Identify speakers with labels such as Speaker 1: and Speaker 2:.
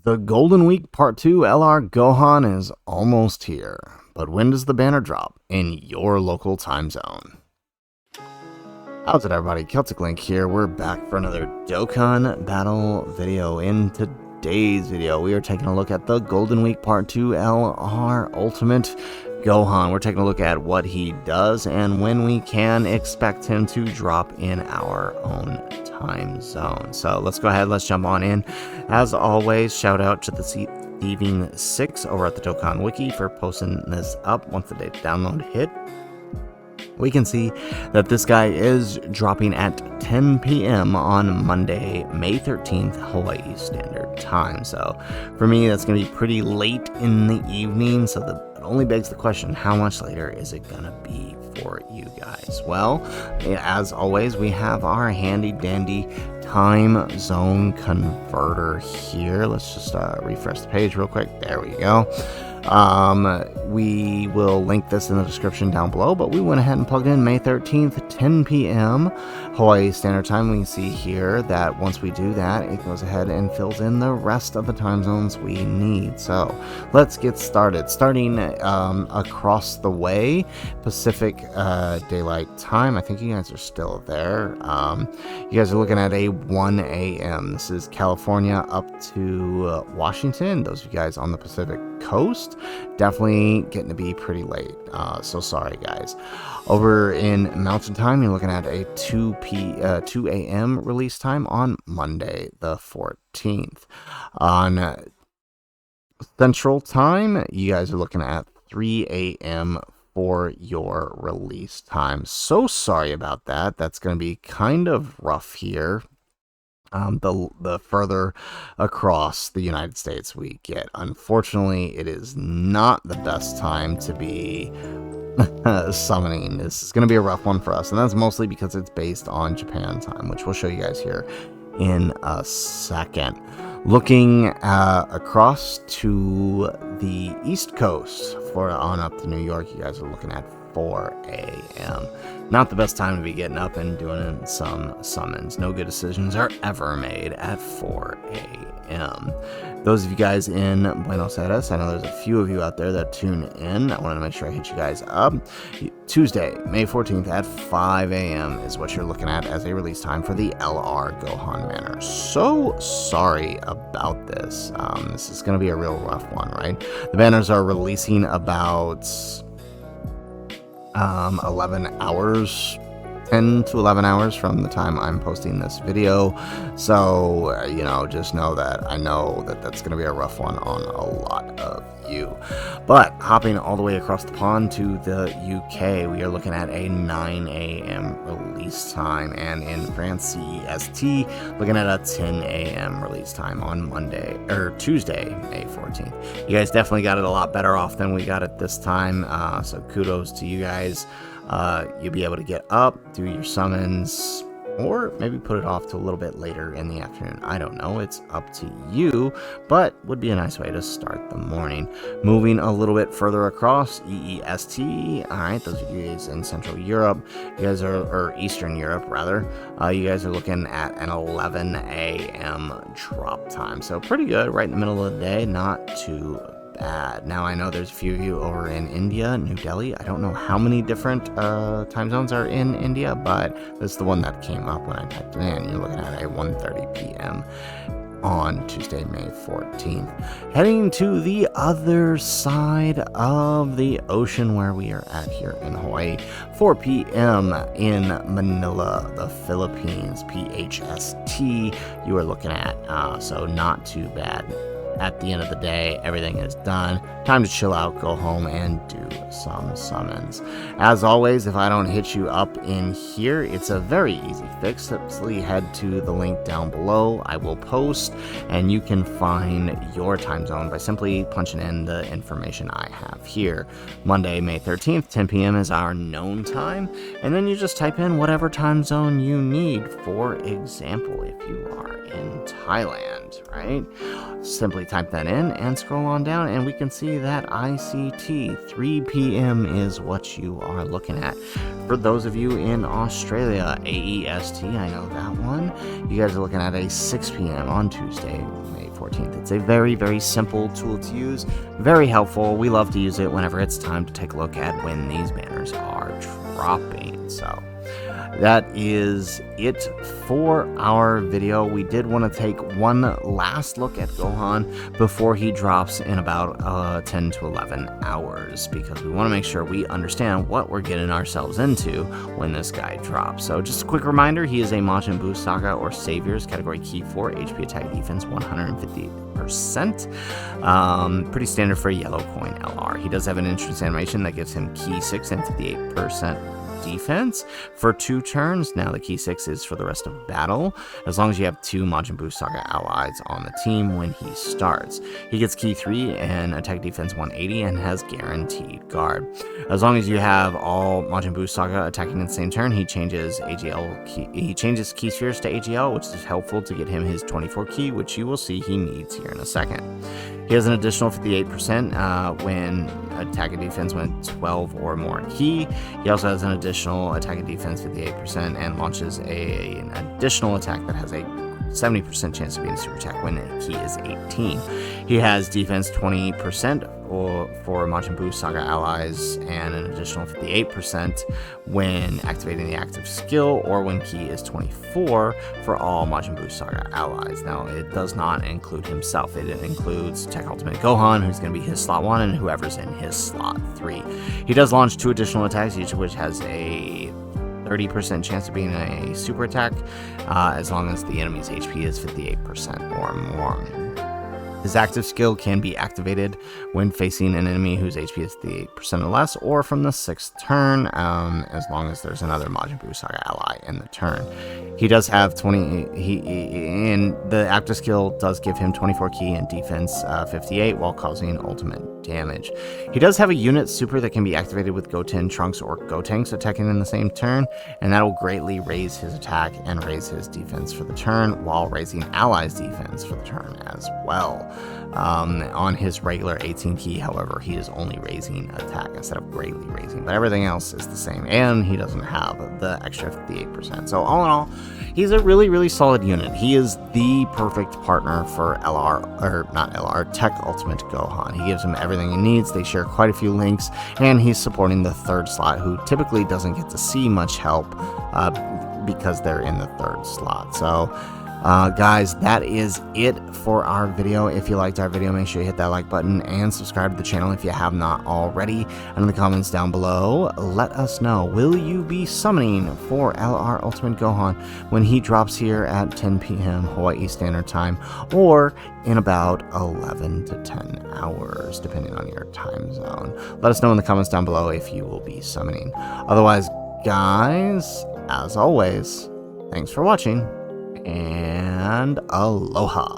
Speaker 1: The Golden Week Part 2 LR Gohan is almost here, but when does the banner drop in your local time zone? How's it, everybody? Celtic Link here. We're back for another Dokkan battle video. In today's video, we are taking a look at the Golden Week Part 2 LR Ultimate Gohan. We're taking a look at what he does and when we can expect him to drop in our own time zone. So let's go ahead, let's jump on in. As always, shout out to the Thieving 6 over at the Dokkan Wiki for posting this up. Once the date download hit, we can see that this guy is dropping at 10 p.m. on Monday, May 13th, Hawaii Standard Time. So for me, that's going to be pretty late in the evening. So it only begs the question, how much later is it going to be for you guys? Well, as always, we have our handy dandy time zone converter here. Let's just refresh the page real quick. There we go. We will link this in the description down below, but we went ahead and plugged in May 13th, 10 p.m. Hawaii Standard Time. We can see here that once we do that, it goes ahead and fills in the rest of the time zones we need. So let's get started. Starting across the way, Pacific Daylight Time. I think you guys are still there. You guys are looking at a 1 a.m. This is California up to Washington. Those of you guys on the Pacific Coast, definitely getting to be pretty late, so sorry guys. Over in Mountain Time, you're looking at a 2 a.m. release time on Monday the 14th. On Central Time, you guys are looking at 3 a.m. for your release time. So sorry about that. That's going to be kind of rough here. The further across the United States we get. Unfortunately, it is not the best time to be summoning. This is going to be a rough one for us, and that's mostly because it's based on Japan time, which we'll show you guys here in a second. Looking across to the East Coast for on up to New York, you guys are looking at 4 a.m. Not the best time to be getting up and doing some summons. No good decisions are ever made at 4 a.m. Those of you guys in Buenos Aires, I know there's a few of you out there that tune in. I wanted to make sure I hit you guys up. Tuesday, May 14th at 5 a.m. is what you're looking at as a release time for the LR Gohan banner. So sorry about this. This is going to be a real rough one, right? The banners are releasing about 11 hours, 10 to 11 hours from the time I'm posting this video. So, you know, just know that I know that that's going to be a rough one on a lot of you. But hopping all the way across the pond to the UK, we are looking at a 9 a.m. release time, and in France CEST, looking at a 10 a.m. release time on Tuesday, May 14th. You guys definitely got it a lot better off than we got it this time, so kudos to you guys. You'll be able to get up, do your summons, or maybe put it off to a little bit later in the afternoon. I don't know, it's up to you, but would be a nice way to start the morning. Moving a little bit further across, EEST, alright, those of you guys in Central Europe, you guys are, or Eastern Europe rather, you guys are looking at an 11 a.m. drop time. So pretty good, right in the middle of the day, not too bad. Now I know there's a few of you over in India, New Delhi. I don't know how many different time zones are in India, but this is the one that came up when I typed it in. You're looking at a 1:30 p.m. on Tuesday, May 14th. Heading to the other side of the ocean where we are at here in Hawaii, 4 p.m. in Manila, the Philippines, PHST, you are looking at, so not too bad. At the end of the day, everything is done. Time to chill out, go home, and do some summons. As always, if I don't hit you up in here, it's a very easy fix. Simply head to the link down below. I will post, and you can find your time zone by simply punching in the information I have here. Monday, May 13th, 10 p.m. is our known time, and then you just type in whatever time zone you need. For example, if you are in Thailand, right? Simply type that in and scroll on down, and we can see that ICT 3 p.m. is what you are looking at. For those of you in Australia, AEST, I know that one. You guys are looking at a 6 p.m. on Tuesday, May 14th. 14th. It's a very, very simple tool to use, very helpful. We love to use it whenever it's time to take a look at when these banners are dropping. So that is it for our video. We did want to take one last look at Gohan before he drops in about 10 to 11 hours, because we want to make sure we understand what we're getting ourselves into when this guy drops. So just a quick reminder, he is a Majin Buu Saga or Saviors category key 4, HP attack defense 150%. Pretty standard for a yellow coin LR. He does have an entrance animation that gives him key 6 and 58% defense for 2 turns. Now the key 6 is for the rest of battle, as long as you have 2 Majin Buu Saga allies on the team when he starts. He gets key 3 and attack defense 180 and has guaranteed guard. As long as you have all Majin Buu Saga attacking in the same turn, he changes key spheres to AGL, which is helpful to get him his 24 key, which you will see he needs here in a second. He has an additional 58% when attack and defense went 12 or more key. He also has an additional attack and defense 58% and launches an additional attack that has a 70% chance of being a super attack when key is 18. He has defense 20% for Majin Buu Saga allies and an additional 58% when activating the active skill, or when key is 24 for all Majin Buu Saga allies. Now it does not include himself. It includes Tech Ultimate Gohan, who's going to be his slot 1, and whoever's in his slot 3. He does launch 2 additional attacks, each of which has a 30% chance of being a super attack, as long as the enemy's HP is 58% or more. His active skill can be activated when facing an enemy whose HP is 58% or less, or from the 6th turn, as long as there's another Majin Buu Saga ally in the turn. He does have and the active skill does give him 24 key and defense 58 while causing ultimate damage. He does have a unit super that can be activated with Goten, Trunks, or Gotenks attacking in the same turn, and that will greatly raise his attack and raise his defense for the turn, while raising allies' defense for the turn as well. On his regular 18 key, however, he is only raising attack instead of greatly raising, but everything else is the same, and he doesn't have the extra 58%. So all in all, he's a really, really solid unit. He is the perfect partner for Tech Ultimate Gohan. He gives him everything he needs. They share quite a few links, and he's supporting the 3rd slot, who typically doesn't get to see much help because they're in the 3rd slot. So guys, that is it for our video. If you liked our video, make sure you hit that like button and subscribe to the channel if you have not already. And in the comments down below, let us know, will you be summoning for LR Ultimate Gohan when he drops here at 10 p.m. Hawaii Standard Time, or in about 11 to 10 hours, depending on your time zone? Let us know in the comments down below if you will be summoning. Otherwise, guys, as always, thanks for watching, and aloha.